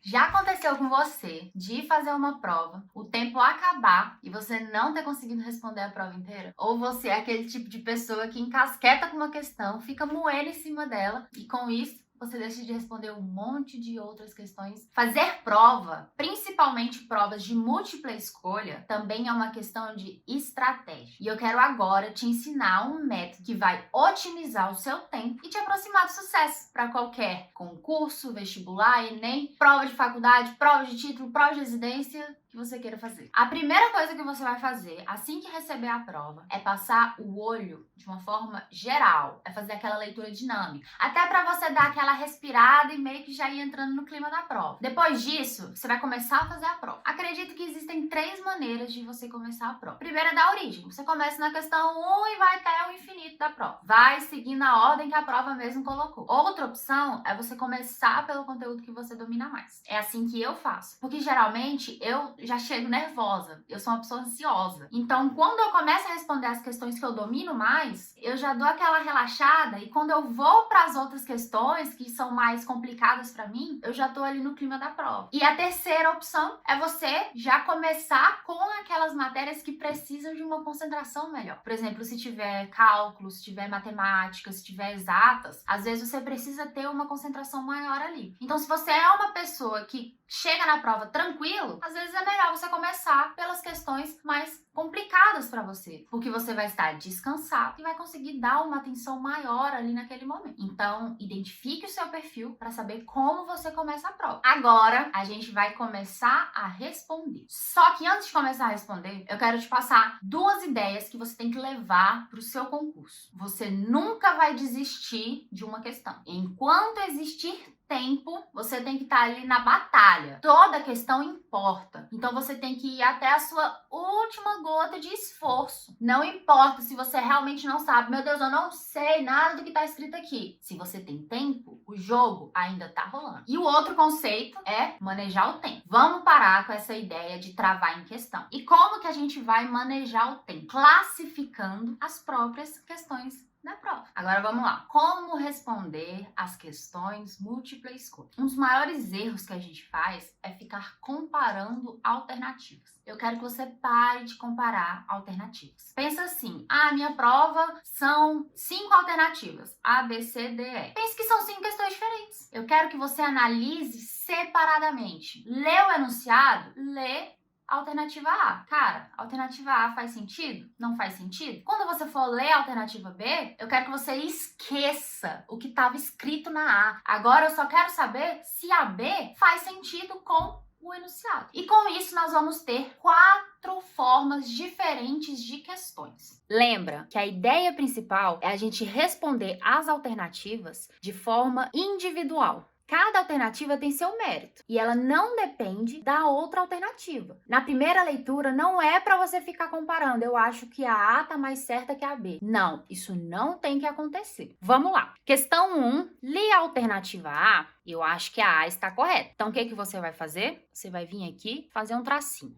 Já aconteceu com você de fazer uma prova, o tempo acabar e você não ter conseguido responder a prova inteira? Ou você é aquele tipo de pessoa que encasqueta com uma questão, fica moendo em cima dela e com isso você deixa de responder um monte de outras questões. Fazer prova, principalmente provas de múltipla escolha, também é uma questão de estratégia. E eu quero agora te ensinar um método que vai otimizar o seu tempo e te aproximar do sucesso para qualquer concurso, vestibular, Enem, prova de faculdade, prova de título, prova de residência que você queira fazer. A primeira coisa que você vai fazer assim que receber a prova é passar o olho de uma forma geral, é fazer aquela leitura dinâmica, até para você dar aquela respirada e meio que já ir entrando no clima da prova. Depois disso, você vai começar a fazer a prova. Acredito que existem 3 maneiras de você começar a prova. Primeira é da origem. Você começa na questão 1 e vai até o infinito da prova. Vai seguindo a ordem que a prova mesmo colocou. Outra opção é você começar pelo conteúdo que você domina mais. É assim que eu faço. Porque geralmente eu já chego nervosa. Eu sou uma pessoa ansiosa. Então, quando eu começo a responder as questões que eu domino mais, eu já dou aquela relaxada e quando eu vou para as outras questões que são mais complicadas para mim, eu já tô ali no clima da prova. E a terceira opção é você já começar com aquelas matérias que precisam de uma concentração melhor. Por exemplo, se tiver cálculo, se tiver matemática, se tiver exatas, às vezes você precisa ter uma concentração maior ali. Então, se você é uma pessoa que chega na prova tranquilo, às vezes é melhor você começar pelas questões mais complicadas para você, porque você vai estar descansado e vai conseguir dar uma atenção maior ali naquele momento. Então, identifique o seu perfil para saber como você começa a prova. Agora, a gente vai começar a responder. Só que antes de começar a responder, eu quero te passar 2 ideias que você tem que levar para o seu concurso. Você nunca vai desistir de uma questão. Enquanto existir tempo, você tem que estar ali na batalha. Toda questão importa. Então você tem que ir até a sua última gota de esforço. Não importa se você realmente não sabe. Meu Deus, eu não sei nada do que está escrito aqui. Se você tem tempo, o jogo ainda tá rolando. E o outro conceito é manejar o tempo. Vamos parar com essa ideia de travar em questão. E como que a gente vai manejar o tempo? Classificando as próprias questões na prova. Agora vamos lá. Como responder as questões múltipla escolha? Um dos maiores erros que a gente faz é ficar comparando alternativas. Eu quero que você pare de comparar alternativas. Pensa assim, minha prova são 5 alternativas, A, B, C, D, E. Pense que são 5 questões diferentes. Eu quero que você analise separadamente. Lê o enunciado? Lê alternativa A. Cara, alternativa A faz sentido? Não faz sentido? Quando você for ler a alternativa B, eu quero que você esqueça o que estava escrito na A. Agora eu só quero saber se a B faz sentido com o enunciado. E com isso nós vamos ter 4 formas diferentes de questões. Lembra que a ideia principal é a gente responder as alternativas de forma individual. Cada alternativa tem seu mérito e ela não depende da outra alternativa. Na primeira leitura, não é para você ficar comparando. Eu acho que a A tá mais certa que a B. Não, isso não tem que acontecer. Vamos lá. Questão 1. Li a alternativa A. Eu acho que a A está correta. Então, o que você vai fazer? Você vai vir aqui fazer um tracinho.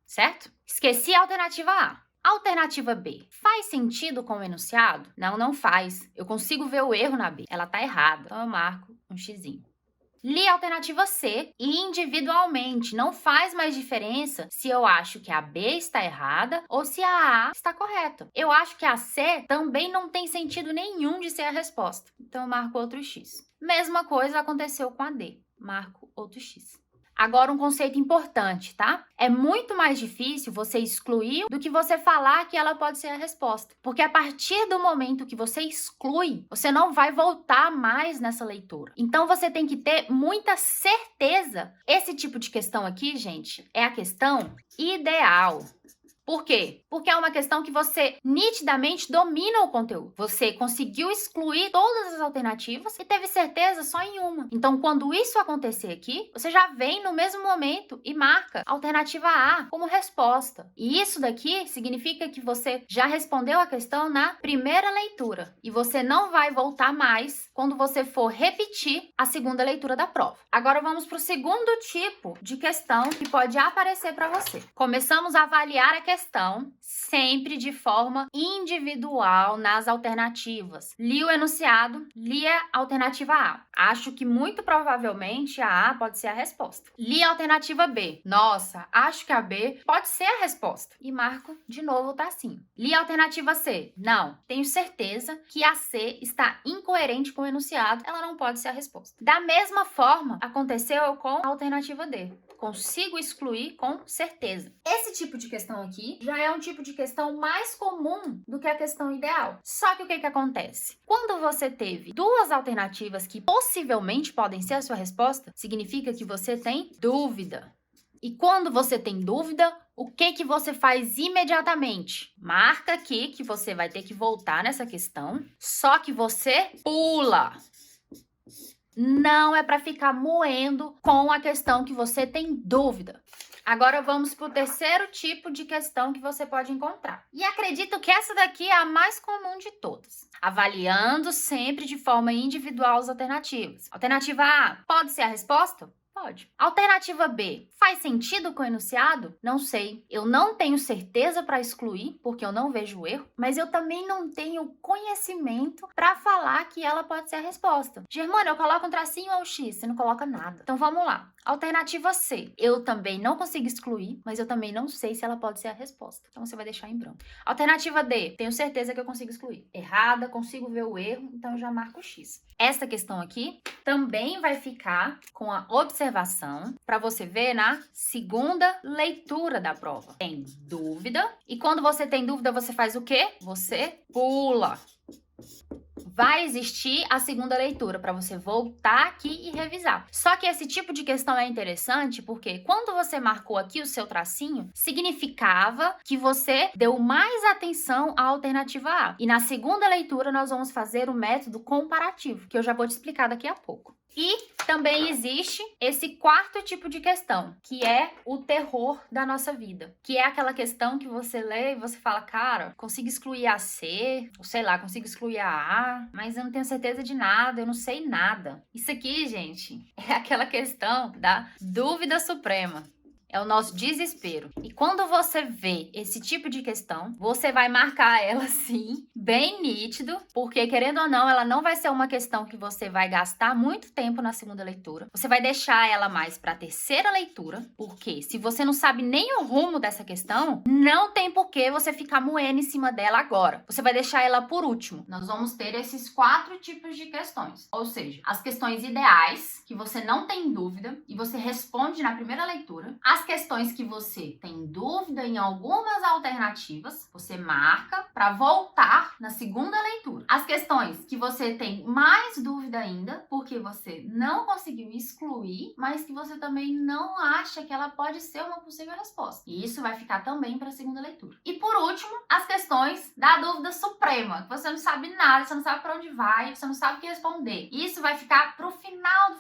Certo? Esqueci a alternativa A. Alternativa B. Faz sentido com o enunciado? Não, não faz. Eu consigo ver o erro na B. Ela tá errada. Então eu marco um xizinho. Li a alternativa C e individualmente não faz mais diferença se eu acho que a B está errada ou se a A está correta. Eu acho que a C também não tem sentido nenhum de ser a resposta. Então eu marco outro X. Mesma coisa aconteceu com a D. Marco outro X. Agora, um conceito importante, tá? É muito mais difícil você excluir do que você falar que ela pode ser a resposta. Porque a partir do momento que você exclui, você não vai voltar mais nessa leitura. Então, você tem que ter muita certeza. Esse tipo de questão aqui, gente, é a questão ideal. Por quê? Porque é uma questão que você nitidamente domina o conteúdo. Você conseguiu excluir todas as alternativas e teve certeza só em uma. Então, quando isso acontecer aqui, você já vem no mesmo momento e marca a alternativa A como resposta. E isso daqui significa que você já respondeu a questão na primeira leitura. E você não vai voltar mais quando você for repetir a segunda leitura da prova. Agora vamos para o segundo tipo de questão que pode aparecer para você. Começamos a avaliar a questão questão sempre de forma individual nas alternativas. Li o enunciado, li a alternativa A. Acho que muito provavelmente a A pode ser a resposta. Li a alternativa B. Nossa, acho que a B pode ser a resposta. E marco de novo o tracinho. Li a alternativa C. Não, tenho certeza que a C está incoerente com o enunciado. Ela não pode ser a resposta. Da mesma forma, aconteceu com a alternativa D. Consigo excluir com certeza. Esse tipo de questão aqui já é um tipo de questão mais comum do que a questão ideal. Só que o que acontece? Quando você teve duas alternativas que possivelmente podem ser a sua resposta, significa que você tem dúvida. E quando você tem dúvida, o que você faz imediatamente? Marca aqui que você vai ter que voltar nessa questão, só que você pula. Não é para ficar moendo com a questão que você tem dúvida. Agora vamos para o terceiro tipo de questão que você pode encontrar. E acredito que essa daqui é a mais comum de todas. Avaliando sempre de forma individual as alternativas. Alternativa A, pode ser a resposta? Pode. Alternativa B, faz sentido com o enunciado? Não sei. Eu não tenho certeza para excluir, porque eu não vejo o erro, mas eu também não tenho conhecimento para falar que ela pode ser a resposta. Germana, eu coloco um tracinho ou um X, você não coloca nada. Então vamos lá. Alternativa C, eu também não consigo excluir, mas eu também não sei se ela pode ser a resposta. Então você vai deixar em branco. Alternativa D, tenho certeza que eu consigo excluir. Errada, consigo ver o erro, então eu já marco X. Essa questão aqui também vai ficar com a observação para você ver na segunda leitura da prova. Tem dúvida, e quando você tem dúvida, você faz o quê? Você pula. Vai existir a segunda leitura para você voltar aqui e revisar. Só que esse tipo de questão é interessante porque quando você marcou aqui o seu tracinho, significava que você deu mais atenção à alternativa A. E na segunda leitura nós vamos fazer o método comparativo, que eu já vou te explicar daqui a pouco. E também existe esse quarto tipo de questão, que é o terror da nossa vida. Que é aquela questão que você lê e você fala, cara, consigo excluir a C, ou sei lá, consigo excluir a A, mas eu não tenho certeza de nada, eu não sei nada. Isso aqui, gente, é aquela questão da dúvida suprema. É o nosso desespero. E quando você vê esse tipo de questão, você vai marcar ela sim, bem nítido, porque querendo ou não, ela não vai ser uma questão que você vai gastar muito tempo na segunda leitura. Você vai deixar ela mais para a terceira leitura, porque se você não sabe nem o rumo dessa questão, não tem por que você ficar moendo em cima dela agora. Você vai deixar ela por último. Nós vamos ter esses 4 tipos de questões. Ou seja, as questões ideais, que você não tem dúvida e você responde na primeira leitura. As questões que você tem dúvida em algumas alternativas, você marca para voltar na segunda leitura. As questões que você tem mais dúvida ainda, porque você não conseguiu excluir, mas que você também não acha que ela pode ser uma possível resposta. E isso vai ficar também para a segunda leitura. E por último, as questões da dúvida suprema, que você não sabe nada, você não sabe para onde vai, você não sabe o que responder. Isso vai ficar pro final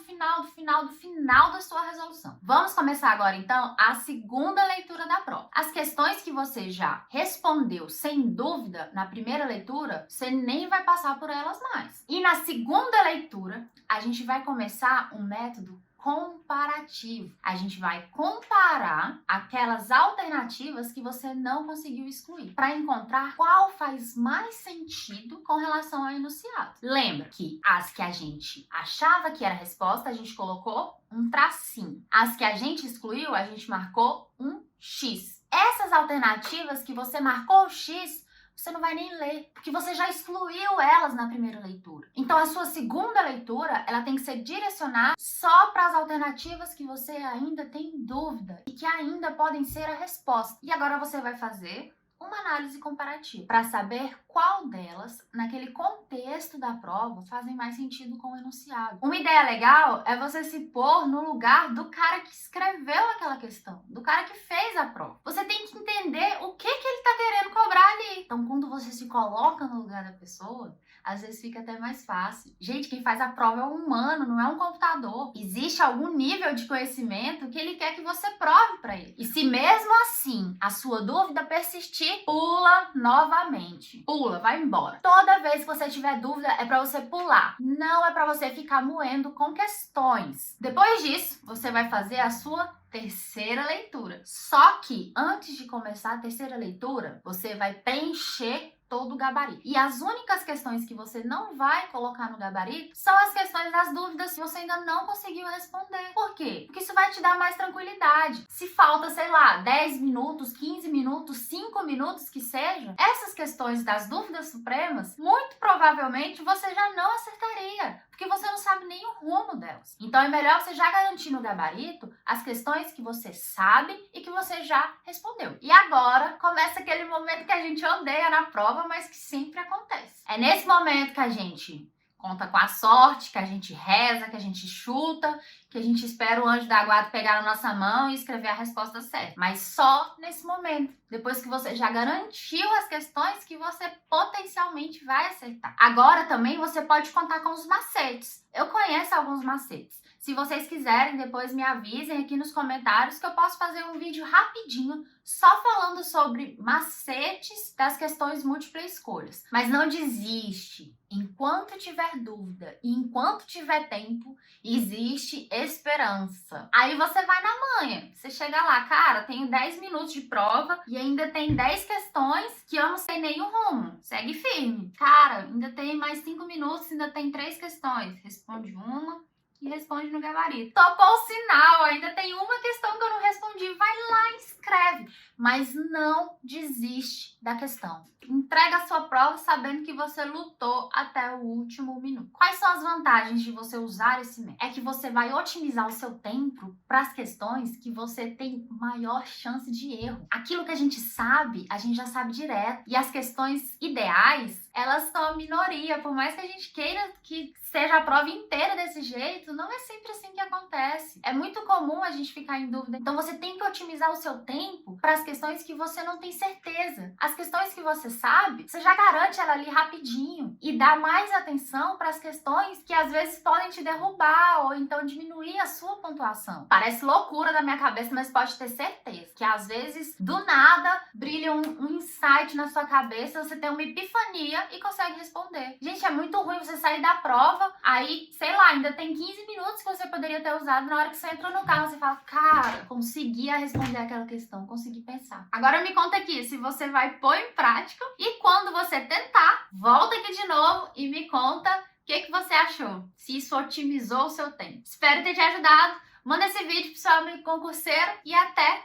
da sua resolução. Vamos começar agora então a segunda leitura da prova. As questões que você já respondeu sem dúvida na primeira leitura, você nem vai passar por elas mais. E na segunda leitura, a gente vai começar um método comparativo. A gente vai comparar aquelas alternativas que você não conseguiu excluir para encontrar qual faz mais sentido com relação ao enunciado. Lembra que as que a gente achava que era a resposta, a gente colocou um tracinho. As que a gente excluiu, a gente marcou um X. Essas alternativas que você marcou o X, você não vai nem ler, porque você já excluiu elas na primeira leitura. Então, a sua segunda leitura, ela tem que ser direcionada só para as alternativas que você ainda tem dúvida e que ainda podem ser a resposta. E agora você vai fazer uma análise comparativa para saber qual delas, naquele contexto da prova, fazem mais sentido com o enunciado. Uma ideia legal é você se pôr no lugar do cara que escreveu aquela questão, do cara que fez a prova. Você tem que entender o que ele está querendo cobrar ali. Então, quando você se coloca no lugar da pessoa, às vezes fica até mais fácil. Gente, quem faz a prova é um humano, não é um computador. Existe algum nível de conhecimento que ele quer que você prove para ele. E se mesmo assim a sua dúvida persistir, pula novamente. Pula, vai embora. Toda vez que você tiver dúvida, é para você pular. Não é para você ficar moendo com questões. Depois disso, você vai fazer a sua terceira leitura. Só que antes de começar a terceira leitura, você vai preencher todo o gabarito. E as únicas questões que você não vai colocar no gabarito são as questões das dúvidas que você ainda não conseguiu responder. Por quê? Porque isso vai te dar mais tranquilidade. Se falta, sei lá, 10 minutos, 15 minutos, 5 minutos que seja, essas questões das dúvidas supremas, muito provavelmente você já não acertaria, porque você não sabe nem o rumo delas. Então é melhor você já garantir no gabarito as questões que você sabe e que você já respondeu. E agora começa aquele momento que a gente odeia na prova, mas que sempre acontece. É nesse momento que a gente conta com a sorte, que a gente reza, que a gente chuta, que a gente espera o anjo da guarda pegar na nossa mão e escrever a resposta certa. Mas só nesse momento, depois que você já garantiu as questões que você potencialmente vai acertar. Agora também você pode contar com os macetes. Eu conheço alguns macetes. Se vocês quiserem, depois me avisem aqui nos comentários que eu posso fazer um vídeo rapidinho só falando sobre macetes das questões múltiplas escolhas. Mas não desiste. Enquanto tiver dúvida e enquanto tiver tempo, existe esperança. Aí você vai na manha. Você chega lá, cara, tenho 10 minutos de prova e ainda tem 10 questões que eu não sei nem o rumo. Segue firme. Cara, ainda tem mais 5 minutos, ainda tem 3 questões. Responde uma e responde no gabarito. Topou o sinal, ainda tem uma questão que eu não respondi. Vai lá e escreve. Mas não desiste da questão. Entrega a sua prova sabendo que você lutou até o último minuto. Quais são as vantagens de você usar esse método? É que você vai otimizar o seu tempo para as questões que você tem maior chance de erro. Aquilo que a gente já sabe direto. E as questões ideais, elas são a minoria. Por mais que a gente queira que seja a prova inteira desse jeito, não é sempre assim que acontece. É muito comum a gente ficar em dúvida. Então você tem que otimizar o seu tempo para as questões que você não tem certeza. As questões que você sabe, você já garante ela ali rapidinho e dá mais atenção para as questões que às vezes podem te derrubar ou então diminuir a sua pontuação. Parece loucura da minha cabeça, mas pode ter certeza que às vezes do nada brilha um insight na sua cabeça, você tem uma epifania e consegue responder. Gente, é muito ruim você sair da prova, aí, sei lá, ainda tem 15 minutos que você poderia ter usado, na hora que você entrou no carro, você fala, cara, consegui responder aquela questão, consegui pensar. Agora me conta aqui se você vai pôr em prática e quando você tentar, volta aqui de novo e me conta o que você achou, se isso otimizou o seu tempo. Espero ter te ajudado. Manda esse vídeo pro seu amigo concurseiro e até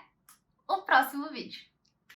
o próximo vídeo.